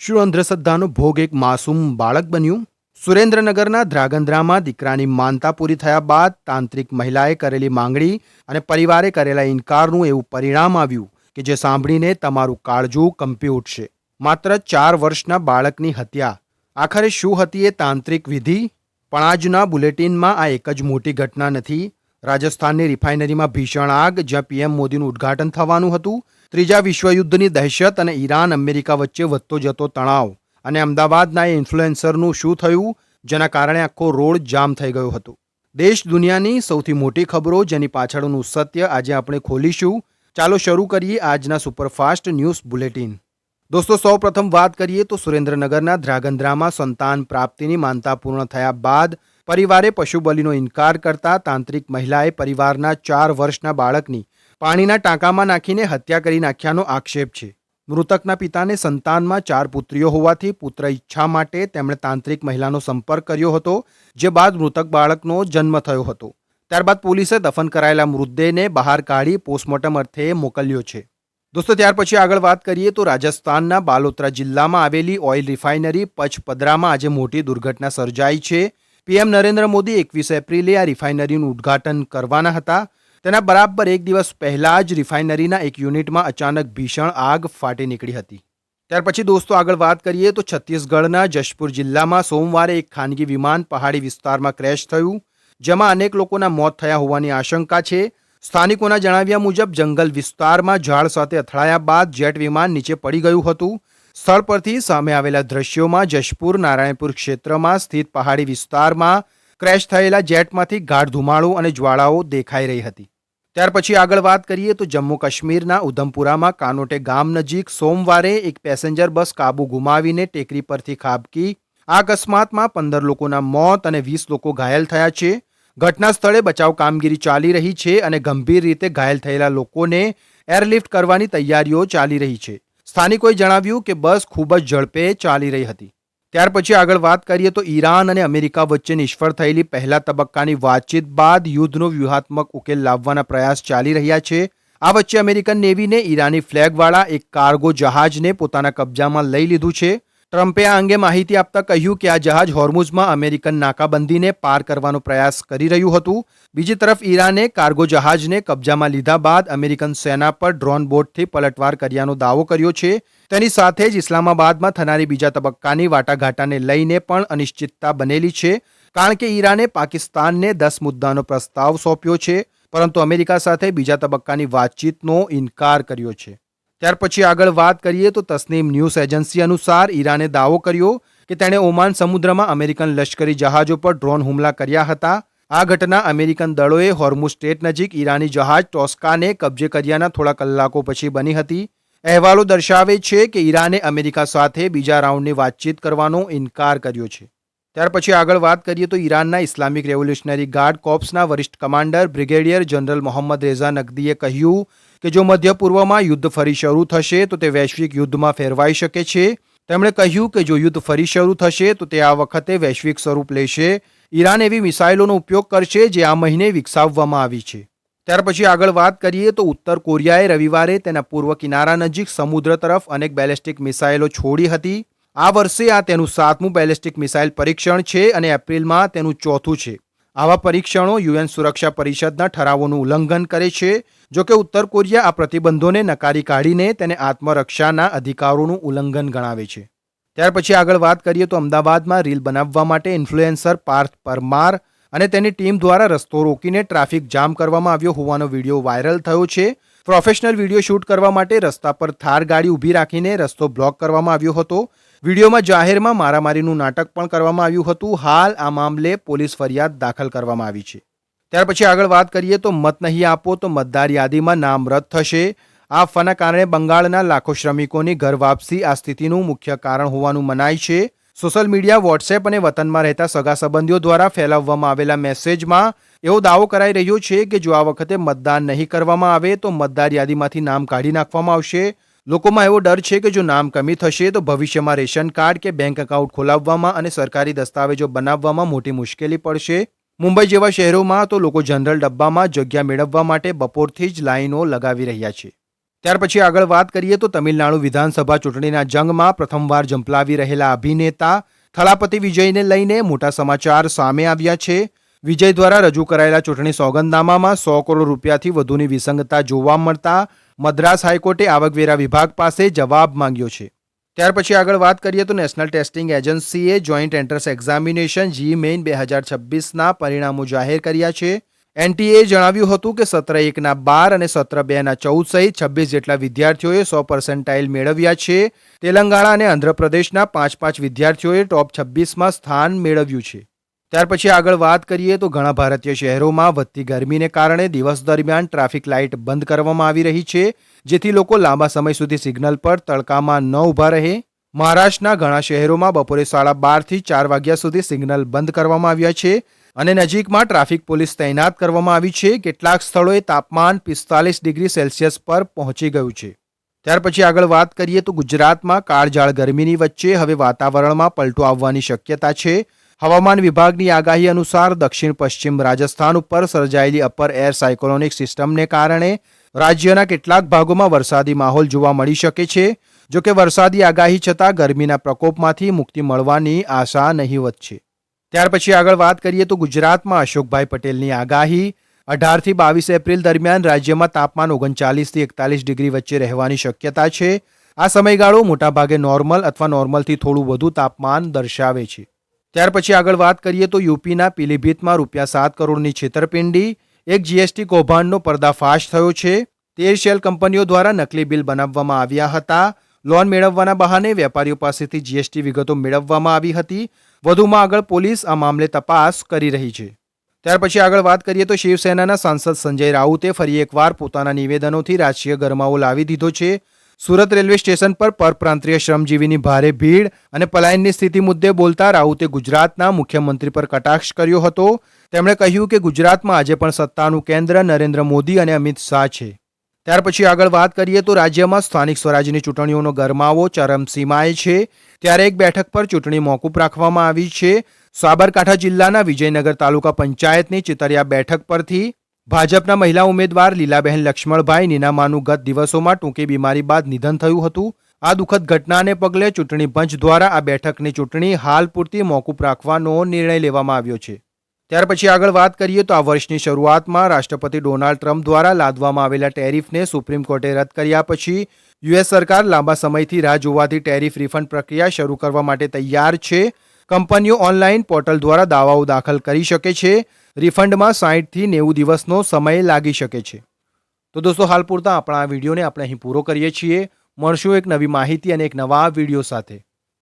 શું અંધશ્રદ્ધાનો ભોગ એક માસૂમ બાળક બન્યું? સુરેન્દ્રનગરના ધ્રાંગધ્રામાં દીકરાની માનતા પૂરી થયા બાદ તાંત્રિક મહિલાએ કરેલી માંગણી અને પરિવારે કરેલા ઇનકારનું એવું પરિણામ આવ્યું કે જે સાંભળીને તમારું કાળજું કંપી ઉઠશે. માત્ર 4 વર્ષના બાળકની હત્યા. આખરે શું હતી એ તાંત્રિક વિધિ? પણ આજના બુલેટિનમાં આ એક જ મોટી ઘટના નથી. રાજસ્થાનની રિફાઇનરીમાં ભીષણ આગ, જ્યાં પીએમ મોદીનું ઉદ્ઘાટન થવાનું હતું. ત્રીજા વિશ્વયુદ્ધની દહેશત અને ઈરાન અમેરિકા વચ્ચે વધતો જતો તણાવ. અને અમદાવાદના એ ઇન્ફ્લુએન્સરનું શું થયું, જેના કારણે આખો રોડ જામ થઈ ગયો હતો. દેશ દુનિયાની સૌથી મોટી ખબરો જેની પાછળનું સત્ય આજે આપણે ખોલીશું. ચાલો શરૂ કરીએ આજના સુપરફાસ્ટ ન્યૂઝ બુલેટિન. દોસ્તો, સૌપ્રથમ વાત કરીએ તો સુરેન્દ્રનગરના ધ્રાંગધ્રામાં સંતાન પ્રાપ્તિની માનતા પૂર્ણ થયા બાદ પરિવારે પશુ બલિનો ઇનકાર કરતા તાંત્રિક મહિલાએ પરિવારના 4 વર્ષના બાળકની પાણીના ટાંકામાં નાખીને હત્યા કરી નાખ્યાનો આક્ષેપ છે. મૃતકના પિતાને સંતાનમાં 4 પુત્રીઓ હોવાથી પુત્ર ઈચ્છા માટે તેમણે તાંત્રિક મહિલાનો સંપર્ક કર્યો હતો, જે બાદ મૃતક બાળકનો જન્મ થયો હતો. ત્યારબાદ પોલીસે દફન કરાયેલા મૃતદેહને બહાર કાઢી પોસ્ટમોર્ટમ અર્થે મોકલ્યો છે. દોસ્તો, ત્યાર પછી આગળ વાત કરીએ તો રાજસ્થાનના બાલોતરા જિલ્લામાં આવેલી ઓઇલ રિફાઇનરી પચપદરામાં આજે મોટી દુર્ઘટના સર્જાઈ છે. પીએમ નરેન્દ્ર મોદી 21 એપ્રિલે આ રિફાઇનરીનું ઉદ્ઘાટન કરવાના હતા. તેના બરાબર એક દિવસ પહેલા જ રિફાઇનરીના એક યુનિટમાં અચાનક ભીષણ આગ ફાટી નીકળી હતી. ત્યાર પછી દોસ્તો આગળ વાત કરીએ તો છત્તીસગઢના જશપુર જિલ્લામાં સોમવારે એક ખાનગી વિમાન પહાડી વિસ્તારમાં ક્રેશ થયું, જેમાં અનેક લોકોના મોત થયા હોવાની આશંકા છે. સ્થાનિકોના જણાવ્યા મુજબ જંગલ વિસ્તારમાં ઝાડ સાથે અથડાયા બાદ જેટ વિમાન નીચે પડી ગયું હતું. સ્થળ પરથી સામે આવેલા દ્રશ્યોમાં જશપુર નારાયણપુર ક્ષેત્રમાં સ્થિત પહાડી વિસ્તારમાં ક્રેશ થયેલા જેટમાંથી ગાઢ ધુમાડો અને જ્વાળાઓ દેખાઈ રહી હતી. ત્યાર પછી આગળ વાત કરીએ તો જમ્મુ કાશ્મીરના ઉધમપુરામાં કાનોટે ગામ નજીક સોમવારે એક પેસેન્જર બસ કાબુ ગુમાવીને ટેકરી પરથી ખાબકી. આ અકસ્માતમાં 15 લોકોના મોત અને 20 લોકો ઘાયલ થયા છે. ઘટના સ્થળે બચાવ કામગીરી ચાલી રહી છે અને ગંભીર રીતે ઘાયલ થયેલા લોકોને એરલિફ્ટ કરવાની તૈયારીઓ ચાલી રહી છે. સ્થાનિકોએ જણાવ્યું કે બસ ખૂબ જ ઝડપે ચાલી રહી હતી. ત્યાર પછી આગળ વાત કરીએ તો ઈરાન અને અમેરિકા વચ્ચે નિષ્ફળ થયેલી પહેલા તબક્કાની વાતચીત બાદ યુદ્ધનો વ્યૂહાત્મક ઉકેલ લાવવાના પ્રયાસ ચાલી રહ્યા છે. આ વચ્ચે અમેરિકન નેવીને ઈરાની ફ્લેગવાળા એક કાર્ગો જહાજને પોતાના કબજામાં લઈ લીધું છે. ટ્રમ્પે આ અંગે માહિતી આપતા કહ્યું કે આ જહાજ હોર્મુઝમાં અમેરિકન નાકાબંધીને પાર કરવાનો પ્રયાસ કરી રહ્યું હતું. બીજી તરફ ઈરાને કાર્ગો જહાજને કબજામાં લીધા બાદ અમેરિકન સેના પર ડ્રોન બોટથી પલટવાર કર્યાનો દાવો કર્યો છે. તેની સાથે જ ઇસ્લામાબાદમાં થનારી બીજા તબક્કાની વાટાઘાટાને લઈને પણ અનિશ્ચિતતા બનેલી છે, કારણ કે ઈરાને પાકિસ્તાનને 10 મુદ્દાનો પ્રસ્તાવ સોંપ્યો છે, પરંતુ અમેરિકા સાથે બીજા તબક્કાની વાતચીતનો ઇનકાર કર્યો છે. ત્યાર પછી આગળ વાત કરીએ તો તસ્નીમ ન્યૂઝ એજન્સી અનુસાર ઈરાને દાવો કર્યો કે તેણે ઓમાન સમુદ્રમાં અમેરિકન લશ્કરી જહાજો પર ડ્રોન હુમલા કર્યા હતા. આ ઘટના અમેરિકન દળોએ હોર્મુઝ સ્ટ્રેટ નજીક ઈરાની જહાજ ટોસ્કાને કબજે કર્યાના થોડા કલાકો પછી બની હતી. અહેવાલો દર્શાવે છે કે ઈરાને અમેરિકા સાથે બીજા રાઉન્ડની વાતચીત કરવાનો ઇનકાર કર્યો છે. ત્યાર પછી આગળ વાત કરીએ તો ઈરાનના ઇસ્લામિક રેવોલ્યુશનરી ગાર્ડ કોર્પ્સના વરિષ્ઠ commander brigadier general Mohammad Reza નકદીએ કહ્યું કે જો મધ્ય પૂર્વમાં યુદ્ધ ફરી શરૂ થશે તો તે વૈશ્વિક યુદ્ધમાં ફેરવાઈ શકે છે. તેમણે કહ્યું કે જો યુદ્ધ ફરી શરૂ થશે તો તે આ વખતે વૈશ્વિક સ્વરૂપ લેશે. ઈરાન એવી મિસાઇલોનો ઉપયોગ કરશે જે આ મહિને વિકસાવવામાં આવી છે. ત્યાર પછી આગળ વાત કરીએ તો ઉત્તર કોરિયાએ રવિવારે તેના પૂર્વ કિનારા નજીક સમુદ્ર તરફ અનેક બેલેસ્ટિક મિસાઇલો છોડી હતી. આ વર્ષે આ તેનું 7મું બેલેસ્ટિક મિસાઇલ પરીક્ષણ છે અને એપ્રિલમાં તેનું 4થું છે. આવા પરીક્ષણો યુએન સુરક્ષા પરિષદના ઠરાવોનું ઉલ્લંઘન કરે છે. જોકે ઉત્તર કોરિયા આ પ્રતિબંધોને નકારી કાઢીને તેને આત્મરક્ષાના અધિકારોનું ઉલ્લંઘન ગણાવે છે. ત્યાર પછી આગળ વાત કરીએ તો અમદાવાદમાં રીલ બનાવવા માટે ઇન્ફ્લુએન્સર પાર્થ પરમાર અને તેની ટીમ દ્વારા રસ્તો રોકીને ટ્રાફિક જામ કરવામાં આવ્યો હોવાનો વિડીયો વાયરલ થયો છે. પ્રોફેશનલ વિડીયો શૂટ કરવા માટે રસ્તા પર થાર ગાડી ઊભી રાખીને રસ્તો બ્લોક કરવામાં આવ્યો હતો. વિડીયોમાં જાહેરમાં મારામારીનું નાટક પણ કરવામાં આવ્યું હતું. હાલ આ મામલે પોલીસ ફરિયાદ દાખલ કરવામાં આવી છે. ત્યાર પછી આગળ વાત કરીએ તો મત નહીં આપો તો મતદાર યાદીમાં નામ રદ થશે. આ અફવાના કારણે બંગાળના લાખો શ્રમિકોની ઘર વાપસી આ સ્થિતિનું મુખ્ય કારણ હોવાનું મનાય છે. સોશિયલ મીડિયા, વોટ્સએપ અને વતનમાં રહેતા સગા સંબંધીઓ દ્વારા ફેલાવવામાં આવેલા મેસેજમાં એવો દાવો કરાઈ રહ્યો છે કે જો આ વખતે મતદાન નહીં કરવામાં આવે તો મતદાર યાદીમાંથી નામ કાઢી નાખવામાં આવશે. લોકોમાં એવો ડર છે કે જો નામ કમી થશે તો ભવિષ્યમાં રેશન કાર્ડ કે બેંક એકાઉન્ટ ખોલાવવામાં અને સરકારી દસ્તાવેજો બનાવવામાં મોટી મુશ્કેલી પડશે. મુંબઈ જેવા શહેરોમાં તો લોકો જનરલ ડબ્બામાં જગ્યા મેળવવા માટે બપોરથી જ લાઈનો લગાવી રહ્યા છે. ત્યાર પછી આગળ વાત કરીએ તો તમિલનાડુ વિધાનસભા ચૂંટણીના જંગમાં પ્રથમવાર ઝંપલાવી રહેલા અભિનેતા થલાપતિ વિજયને લઈને મોટા સમાચાર સામે આવ્યા છે. વિજય દ્વારા રજૂ કરાયેલા ચૂંટણી સોગંદનામામાં 100 કરોડ રૂપિયાથી વધુની વિસંગતતા જોવા મળતા મદ્રાસ હાઈકોર્ટે આવકવેરા વિભાગ પાસે જવાબ માંગ્યો છે. ત્યાર પછી આગળ વાત કરીએ તો નેશનલ ટેસ્ટિંગ એજન્સીએ જોઈન્ટ એન્ટ્રન્સ એક્ઝામિનેશન જી મેઇન 2026ના પરિણામો જાહેર કર્યા છે. એનટીએ જણાવ્યું હતું કે સત્ર 1ના 12 અને સત્ર 2ના 14 સહિત 26 જેટલા વિદ્યાર્થીઓએ 100% મેળવ્યા છે. તેલંગાણા અને આંધ્રપ્રદેશના 5 વિદ્યાર્થીઓએ ટોપ 26માં સ્થાન મેળવ્યું છે. ત્યાર પછી આગળ વાત કરીએ તો ઘણા ભારતીય શહેરોમાં વધતી ગરમીને કારણે દિવસ દરમિયાન ટ્રાફિક લાઇટ બંધ કરવામાં આવી રહી છે, જેથી લોકો લાંબા સમય સુધી સિગ્નલ પર તડકામાં ન ઊભા રહે. મહારાષ્ટ્રના ઘણા શહેરોમાં બપોરે 12:30 થી 4 વાગ્યા સુધી સિગ્નલ બંધ કરવામાં આવ્યા છે અને નજીકમાં ટ્રાફિક પોલીસ તૈનાત કરવામાં આવી છે. કેટલાક સ્થળોએ તાપમાન 45 ડિગ્રી સેલ્સિયસ પર પહોંચી ગયું છે. ત્યાર પછી આગળ વાત કરીએ તો ગુજરાતમાં કાળઝાળ ગરમીની વચ્ચે હવે વાતાવરણમાં પલટો આવવાની શક્યતા છે. હવામાન વિભાગની આગાહી અનુસાર દક્ષિણ પશ્ચિમ રાજસ્થાન ઉપર સર્જાયેલી અપર એર સાયક્લોનિક સિસ્ટમને કારણે રાજ્યના કેટલાક ભાગોમાં વરસાદી માહોલ જોવા મળી શકે છે. જોકે વરસાદી આગાહી છતાં ગરમીના પ્રકોપમાંથી મુક્તિ મળવાની આશા નહીવત છે. ત્યાર પછી આગળ વાત કરીએ તો ગુજરાતમાં અશોકભાઈ પટેલની આગાહી 18 થી 22 એપ્રિલ દરમિયાન રાજ્યમાં તાપમાન 39 થી 41 ડિગ્રી વચ્ચે રહેવાની શક્યતા છે. આ સમયગાળો મોટાભાગે નોર્મલ અથવા નોર્મલથી થોડું વધુ તાપમાન દર્શાવે છે. ત્યાર પછી આગળ વાત કરીએ તો યુપીના પીલીભીતમાં ₹7 કરોડની છેતરપિંડી, એક જીએસટી કૌભાંડનો પર્દાફાશ થયો છે. 13 શેલ કંપનીઓ દ્વારા નકલી બિલ બનાવવામાં આવ્યા હતા. લોન મેળવવાના બહાને વેપારીઓ પાસેથી જીએસટી વિગતો મેળવવામાં આવી હતી. વધુમાં આગળ પોલીસ આ મામલે તપાસ કરી રહી છે. ત્યાર પછી આગળ વાત કરીએ તો શિવસેનાના સાંસદ સંજય રાઉતે ફરી એકવાર પોતાના નિવેદનોથી રાજકીય ગરમાવો લાવી દીધો છે. સુરત રેલવે સ્ટેશન પર પરપ્રાંતીય શ્રમજીવીની ભારે ભીડ અને પલાયનની સ્થિતિ મુદ્દે બોલતા રાઉતે ગુજરાતના મુખ્યમંત્રી પર કટાક્ષ કર્યો હતો. તેમણે કહ્યું કે ગુજરાતમાં આજે પણ સત્તાનું કેન્દ્ર નરેન્દ્ર મોદી અને અમિત શાહ છે. ત્યાર પછી આગળ વાત કરીએ તો રાજ્યમાં સ્થાનિક સ્વરાજ્યની ચૂંટણીઓનો ગરમાવો ચરમસીમાએ છે. ત્યારે એક બેઠક પર ચૂંટણી મોકૂફ રાખવામાં આવી છે. સાબરકાંઠા જિલ્લાના વિજયનગર તાલુકા પંચાયતની ચિતરિયા બેઠક પરથી ભાજપના મહિલા ઉમેદવાર લીલાબહેન લક્ષ્મણભાઈ નીનામાનું ગત દિવસોમાં ટૂંકી બીમારી બાદ નિધન થયું હતું. આ દુઃખદ ઘટનાને પગલે ચૂંટણી પંચ દ્વારા આ બેઠકની ચૂંટણી હાલ પૂરતી મોકૂફ રાખવાનો નિર્ણય લેવામાં આવ્યો છે. ત્યાર પછી આગળ વાત કરીએ તો આ વર્ષની શરૂઆતમાં રાષ્ટ્રપતિ ડોનાલ્ડ ટ્રમ્પ દ્વારા લાદવામાં આવેલા ટેરિફને સુપ્રીમ કોર્ટે રદ કર્યા પછી યુએસ સરકાર લાંબા સમયથી રાહ જોવાતી ટેરિફ રિફંડ પ્રક્રિયા શરૂ કરવા માટે તૈયાર છે. કંપનીઓ ઓનલાઈન પોર્ટલ દ્વારા દાવાઓ દાખલ કરી શકે છે. રિફંડમાં 60 થી 90 દિવસનો સમય લાગી શકે છે. તો દોસ્તો, હાલ પૂરતા આપણા આ વિડીયોને આપણે અહીં પૂરો કરીએ છીએ. મળશું એક નવી માહિતી અને એક નવા વિડીયો સાથે.